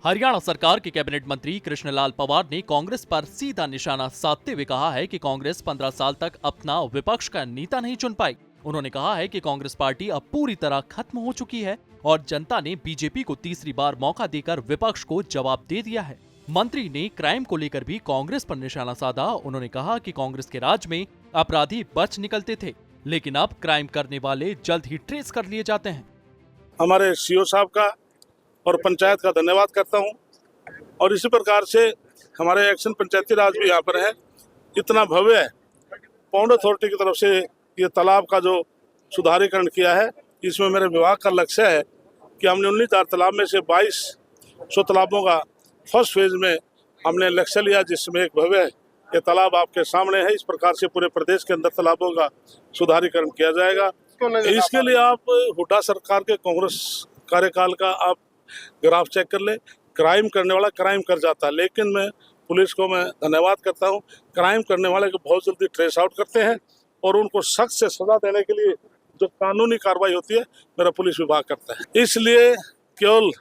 हरियाणा सरकार के कैबिनेट मंत्री कृष्णलाल पंवार ने कांग्रेस पर सीधा निशाना साधते हुए कहा है कि कांग्रेस 15 साल तक अपना विपक्ष का नेता नहीं चुन पाई। उन्होंने कहा है कि कांग्रेस पार्टी अब पूरी तरह खत्म हो चुकी है और जनता ने बीजेपी को तीसरी बार मौका देकर विपक्ष को जवाब दे दिया है। मंत्री ने क्राइम को लेकर भी कांग्रेस पर निशाना साधा। उन्होंने कहा कि कांग्रेस के राज में अपराधी बच निकलते थे, लेकिन अब क्राइम करने वाले जल्द ही ट्रेस कर लिए जाते हैं। हमारे सीओ साहब का और पंचायत का धन्यवाद करता हूं और इसी प्रकार से हमारे एक्शन पंचायती राज भी यहाँ पर है। इतना भव्य पौंड अथॉरिटी की तरफ से ये तालाब का जो सुधारीकरण किया है, इसमें मेरे विभाग का लक्ष्य है कि हमने 19,000 तालाब में से 2200 तालाबों का फर्स्ट फेज में हमने लक्ष्य लिया, जिसमें एक भव्य ये तालाब आपके सामने है। इस प्रकार से पूरे प्रदेश के अंदर तालाबों का सुधारीकरण किया जाएगा। इसके लिए आप हुड्डा सरकार के कांग्रेस कार्यकाल का आप ग्राफ चेक कर ले। क्राइम करने वाला क्राइम कर जाता है, लेकिन मैं पुलिस को मैं धन्यवाद करता हूं, क्राइम करने वाले को बहुत जल्दी ट्रेस आउट करते हैं और उनको सख्त से सजा देने के लिए जो कानूनी कार्रवाई होती है मेरा पुलिस विभाग करता है। इसलिए केवल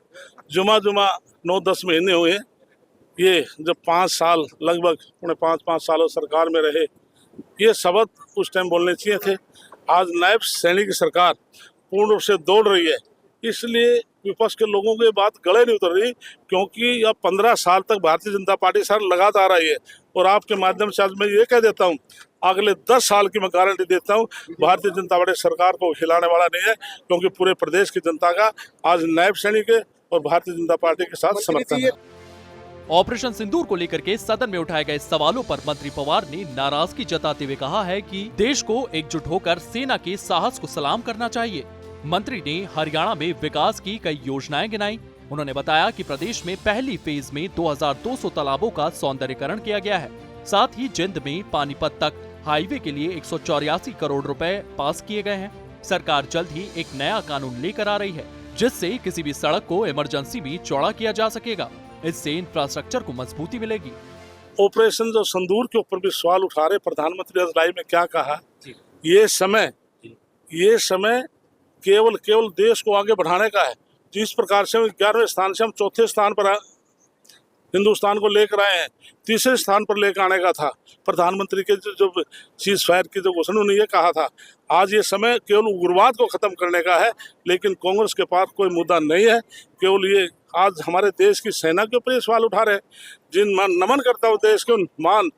जुमा 9-10 महीने हुए, ये जब 5 साल लगभग 5 सालों सरकार में रहे, ये शब्द उस टाइम बोलने चाहिए थे। आज नायब सैनिक की सरकार पूर्ण रूप से दौड़ रही है, इसलिए विपक्ष के लोगों की बात गले नहीं उतर रही, क्योंकि अब 15 साल तक भारतीय जनता पार्टी सर लगातार आई है। और आपके माध्यम से आज मैं ये कह देता हूँ, अगले 10 साल की मैं गारंटी देता हूँ, भारतीय जनता पार्टी सरकार को हिलाने वाला नहीं है, क्योंकि पूरे प्रदेश की जनता का आज नायब सैनिक और भारतीय जनता पार्टी के साथ समर्थन है। ऑपरेशन सिंदूर को लेकर के सदन में उठाए गए सवालों पर मंत्री पंवार ने नाराजगी जताते हुए कहा है कि देश को एकजुट होकर सेना के साहस को सलाम करना चाहिए। मंत्री ने हरियाणा में विकास की कई योजनाएं गिनाई। उन्होंने बताया कि प्रदेश में पहली फेज में 2200 तालाबों का सौंदर्यीकरण किया गया है। साथ ही जिंद में पानीपत तक हाईवे के लिए 184 करोड़ रुपए पास किए गए हैं। सरकार जल्द ही एक नया कानून लेकर आ रही है, जिससे किसी भी सड़क को इमरजेंसी में चौड़ा किया जा सकेगा। इससे इंफ्रास्ट्रक्चर को मजबूती मिलेगी। ऑपरेशन जो संदूर के ऊपर भी सवाल उठा रहे, प्रधानमंत्री आज लाइव में क्या कहा, ये समय केवल देश को आगे बढ़ाने का है। जिस प्रकार से 11वें स्थान से हम चौथे स्थान पर हिंदुस्तान को लेकर आए हैं, तीसरे स्थान पर लेकर आने का था। प्रधानमंत्री के जो सीज फायर की जो घोषणा उन्होंने ये कहा था, आज ये समय केवल उग्रवाद को खत्म करने का है, लेकिन कांग्रेस के पास कोई मुद्दा नहीं है। केवल ये आज हमारे देश की सेना के ऊपर ये सवाल उठा रहे हैं, जिन नमन करता हूँ देश के उन मान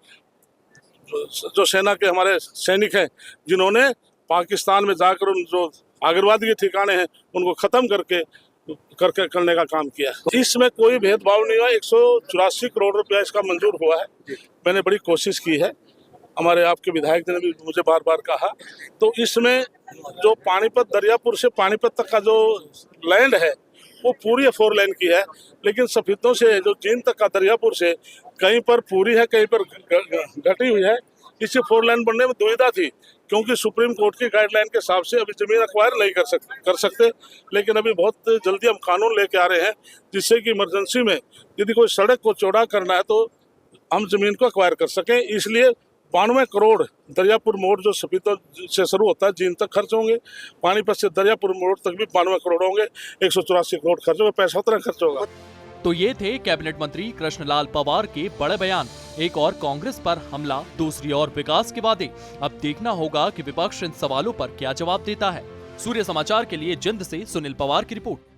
जो सेना के हमारे सैनिक हैं, जिन्होंने पाकिस्तान में जाकर उन जो आतंकवादी के ठिकाने हैं उनको खत्म करने का काम किया। इसमें कोई भेदभाव नहीं हुआ। 184 करोड़ रुपया इसका मंजूर हुआ है। मैंने बड़ी कोशिश की है, हमारे आपके विधायक ने भी मुझे बार बार कहा। तो इसमें जो पानीपत दरियापुर से पानीपत तक का जो लैंड है वो पूरी 4 लेन की है, लेकिन सफेदों से जो जींद तक का दरियापुर से कहीं पर पूरी है, कहीं पर घटी हुई है। इसे 4 लेन बनने में दुविधा थी, क्योंकि सुप्रीम कोर्ट की गाइडलाइन के हिसाब से अभी जमीन अक्वायर नहीं कर सकते। लेकिन अभी बहुत जल्दी हम कानून लेके आ रहे हैं, जिससे कि इमरजेंसी में यदि कोई सड़क को चौड़ा करना है तो हम जमीन को अक्वायर कर सकें। इसलिए 92 करोड़ दरियापुर मोड़ जो सफेदों से शुरू होता है जींद तक खर्च होंगे, पानीपत से दरियापुर मोड़ तक भी 92 करोड़ होंगे, 184 करोड़ खर्च होगा, पैसा उतना खर्च होगा। तो ये थे कैबिनेट मंत्री कृष्णलाल पंवार के बड़े बयान। एक और कांग्रेस पर हमला, दूसरी ओर विकास के वादे। अब देखना होगा कि विपक्ष इन सवालों पर क्या जवाब देता है। सूर्य समाचार के लिए जिंद से सुनील पंवार की रिपोर्ट।